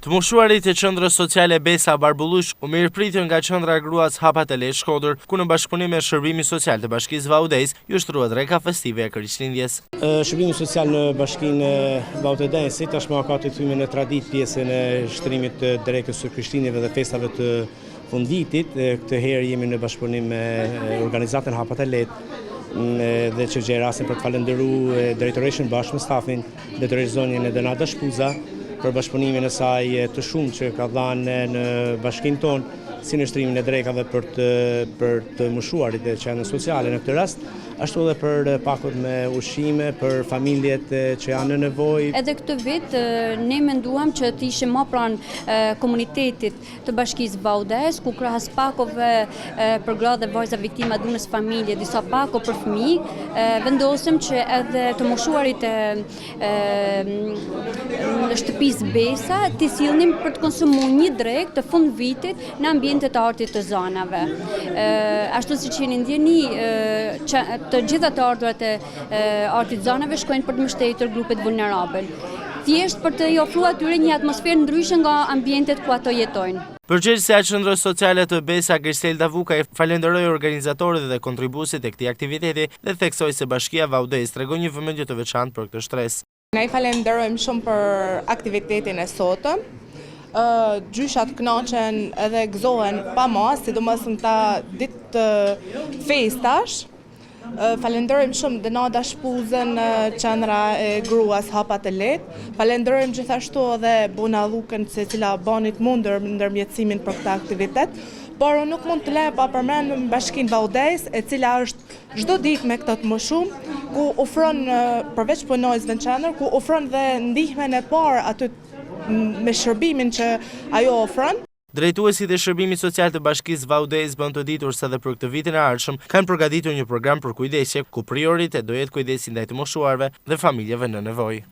Të moshuarit e qendrës sociale Besa Barbullush u mirëpritën nga qendra e gruas Hapa të Lehtë Shkodër, ku në bashkëpunim me Shërbimi Social të Bashkisë Vaudez ju shtruat reka festive e Krishtlindjes. Shërbimi Social në Bashkinë Vaudezit tashmë ka të thyme në traditë pjesën e shtrimit të drekës së Krishtlindjeve dhe festave të fundvitit. Këtë herë jemi në bashkëpunim me organizatën Hapa të Lehtë dhe që gjej rastin për të falendëruar drejtoreshën bashkë me stafin, drejtoresonjën e Denada Shpuza për bashkëpunimin e saj të shumë që ka dhënë në bashkinë tonë si në shtrimin e drekave për të moshuarit e qendrës sociale në këtë rast, ashtu edhe për pakot me ushqime për familjet që janë në nevojë. Edhe këtë vit ne menduam që të ishim më pranë komunitetit të Bashkisë Vaudez, ku krahas pakove për gra dhe vajza viktima dhunës familje, disa pako për fëmijë, vendosëm që edhe të moshuarit në shtëpisë Besa të sillnim për të konsumuar një drekë të fund vitit në ambientet e artit të zonave. Ashtu siç jeni ndjeni, të gjitha të ardhurat e artit zonave shkojnë për të mbështetur grupet vulnerabel. Thjesht për të i ofruar atyre një atmosferë ndryshe nga ambientet ku ato jetojnë. Përgjegjësia e qendrës sociale të Besa Griselda Vukaj falenderoi organizatorët dhe kontribuesit e këtij aktiviteti dhe theksoi se Bashkia Vaudez tregon një vëmendje të veçantë për këtë shtresë. Ne falenderojmë shumë për aktivitetin e sotëm. Gjyshat kënaqen edhe gëzohen pa mas, sidomos në ta ditë festash. Falenderojmë shumë Denada Shpuzën, qendra e gruas Hapa të Lehtë. Falenderojmë gjithashtu edhe Buna Llukën, se cila bani të mundur ndërmjetësimin për këtë aktivitet. Por nuk mund të lë pa përmendur Bashkinë Vaudez, e cila është çdo ditë me këtë të moshuar, ku ofron përveç punojësve në qendër, ku ofron dhe ndihmën e parë aty me shërbimin që ajo ofron. Drejtuesit e Shërbimit Social të Bashkisë Vaudez bën të ditur se edhe për këtë vitin e ardhshëm kanë përgatitur një program për kujdesje, ku prioritet do jetë kujdesi ndaj të moshuarve dhe familjeve në nevojë.